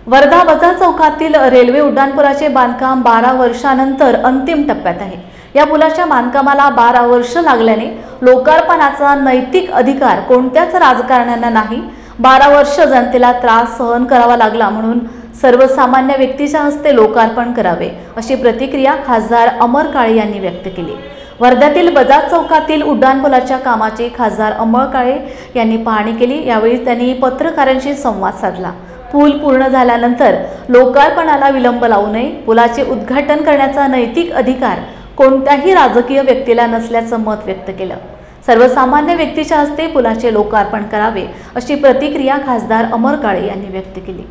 वर्धा वजा चौकातील रेल्वे उड्डाणपुलाचे बांधकाम 12 वर्षांनंतर अंतिम टप्प्यात आहे। या पुलाच्या बांधकामाला 12 वर्ष लागल्याने लोकार्पणाचा नैतिक अधिकार कोणत्याच राजकारण्यांना नाही। 12 वर्ष जनतेला त्रास सहन करावा लागला म्हणून सर्वसामान्य व्यक्तीच्या हस्ते लोकार्पण करावे अशी प्रतिक्रिया खासदार अमर काळे यांनी व्यक्त केली। वर्ध्यातील बजाज चौकातील उड्डाणपुलाच्या कामाची खासदार अमर काळे यांनी पाहणी केली। यावेळी त्यांनी पत्रकारांशी संवाद साधला। पूल पूर्ण झाल्यानंतर लोकार्पणाला विलंब लावू नये, पुलाचे उद्घाटन करण्याचा नैतिक अधिकार कोणत्याही राजकीय व्यक्तीला नसल्याचं मत व्यक्त केलं। सर्वसामान्य व्यक्तीच्या हस्ते पुलाचे लोकार्पण करावे अशी प्रतिक्रिया खासदार अमर काळे यांनी व्यक्त केली।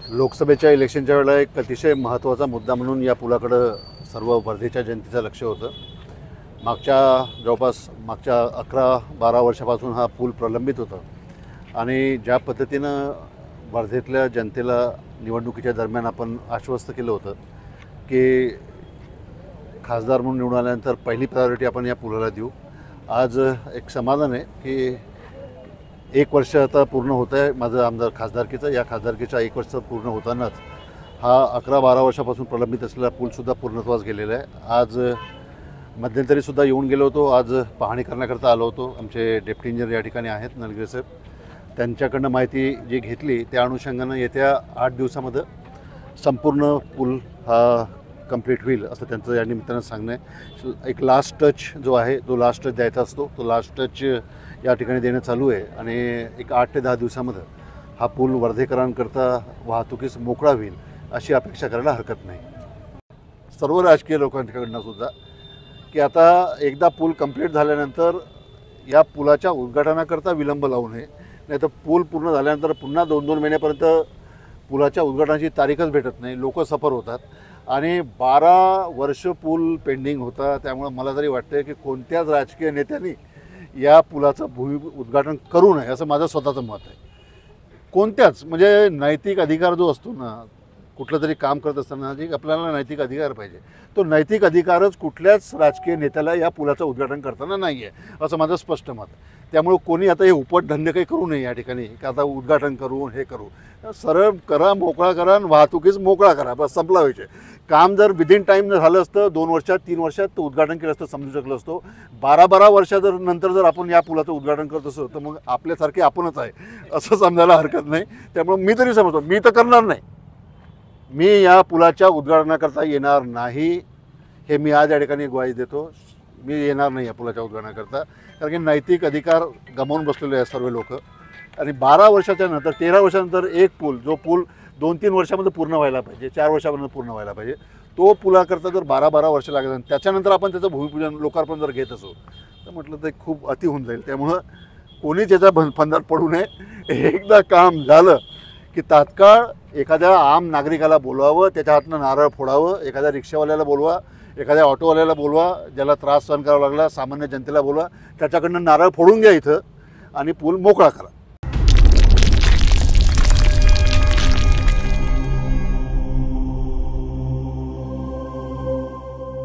लोकसभेच्या इलेक्शनच्या वेळेला एक अतिशय महत्त्वाचा मुद्दा म्हणून या पुलाकडे सर्व वर्धेच्या जनतेचं लक्ष होतं। जवळपास मागच्या 11-12 वर्षापासून हा पूल प्रलंबित होता आणि ज्या पद्धतीनं वर्धेतल्या जनतेला निवडणुकीच्या दरम्यान आपण आश्वस्त केलं होतं की खासदार म्हणून निवडून आल्यानंतर पहिली प्रायोरिटी आपण या पुलाला देऊ। आज एक समाधान आहे की 1 वर्ष आता पूर्ण होतं आहे माझं आमदार खासदारकीचं। या खासदारकीच्या 1 वर्ष पूर्ण होतानाच हा 11-12 वर्षापासून प्रलंबित असलेला पूलसुद्धा पूर्णत्वास गेलेला आहे। आज मध्यंतरीसुद्धा येऊन गेलो होतो, आज पाहणी करण्याकरता आलो होतो। आमचे डेप्टी इंजिनियर या ठिकाणी आहेत नलगिरे साहेब, त्यांच्याकडनं माहिती जी घेतली त्या अनुषंगानं येत्या 8 दिवसामध्ये संपूर्ण पूल हा कंप्लीट होईल असं त्यांचं या निमित्तानं सांगणं आहे। एक लास्ट टच जो आहे तो लास्ट टच द्यायचा असतो, तो लास्ट टच या ठिकाणी देणं चालू आहे आणि एक 8 ते 10 दिवसामध्ये हा पूल वर्धेकरांकरता वाहतुकीस मोकळा होईल अशी अपेक्षा करायला हरकत नाही। सर्व राजकीय लोकांकडनं सुद्धा की आता एकदा पूल कंप्लीट झाल्यानंतर या पुलाच्या उद्घाटनाकरता विलंब लावू नये, नाही तर पूल पूर्ण झाल्यानंतर पुन्हा 2-2 महिन्यापर्यंत पुलाच्या उद्घाटनाची तारीखच भेटत नाही, लोक सफर होतात आणि 12 वर्ष पूल पेंडिंग होता। त्यामुळे मला तरी वाटतं की कोणत्याच राजकीय नेत्यांनी या पुलाचं उद्घाटन करू नये असं माझं स्वतःचं मत आहे। कोणत्याच म्हणजे नैतिक अधिकार जो असतो ना, कुठलं तरी काम करत असताना जी आपल्याला नैतिक अधिकार पाहिजे, तो नैतिक अधिकारच कुठल्याच राजकीय नेत्याला या पुलाचं उद्घाटन करताना नाही आहे असं माझं स्पष्ट मत आहे। त्यामुळे कोणी आता हे उपटधंदे काही करू नये या ठिकाणी की आता उद्घाटन करू हे करू, सरळ करा, मोकळा करा आणि वाहतुकीच मोकळा करा, बस संपला विषय। काम जर विदिन टाईम झालं असतं 2 वर्षात 3 वर्षात तर उद्घाटन केलं असतं, समजू शकलं असतो। 12-12 वर्षात नंतर जर आपण या पुलाचं उद्घाटन करत असतो तर मग आपल्यासारखे आपणच आहे असं समजायला हरकत नाही। त्यामुळे मी तरी समजतो, मी तर करणार नाही, मी या पुलाच्या उद्घाटनाकरता येणार नाही, हे मी आज या ठिकाणी ग्वाही देतो। मी येणार नाही या पुलाच्या उद्घाटनाकरता, कारण की नैतिक अधिकार गमावून बसलेले आहेत सर्व लोक। आणि 12 वर्षाच्या नंतर 13 वर्षानंतर एक पूल, जो पूल 2-3 वर्षामध्ये पूर्ण व्हायला पाहिजे, 4 वर्षामध्ये पूर्ण व्हायला पाहिजे, तो पुलाकरता जर 12-12 वर्ष लागतात त्याच्यानंतर आपण त्याचं भूमिपूजन लोकार्पण जर घेत असू तर म्हटलं तर खूप अति होऊन जाईल। त्यामुळं कोणीच याच्या फंदात पडू नये। एकदा काम झालं की तात्काळ एखाद्या आम नागरिकाला बोलवावं, त्याच्या हातनं नारळ फोडावं, एखाद्या रिक्षावाल्याला बोलवा, एखाद्या ऑटोवाल्याला बोलवा, ज्याला त्रास सहन करावा लागला, सामान्य जनतेला बोलवा, त्याच्याकडनं नारळ फोडून घ्या इथं आणि पूल मोकळा करा।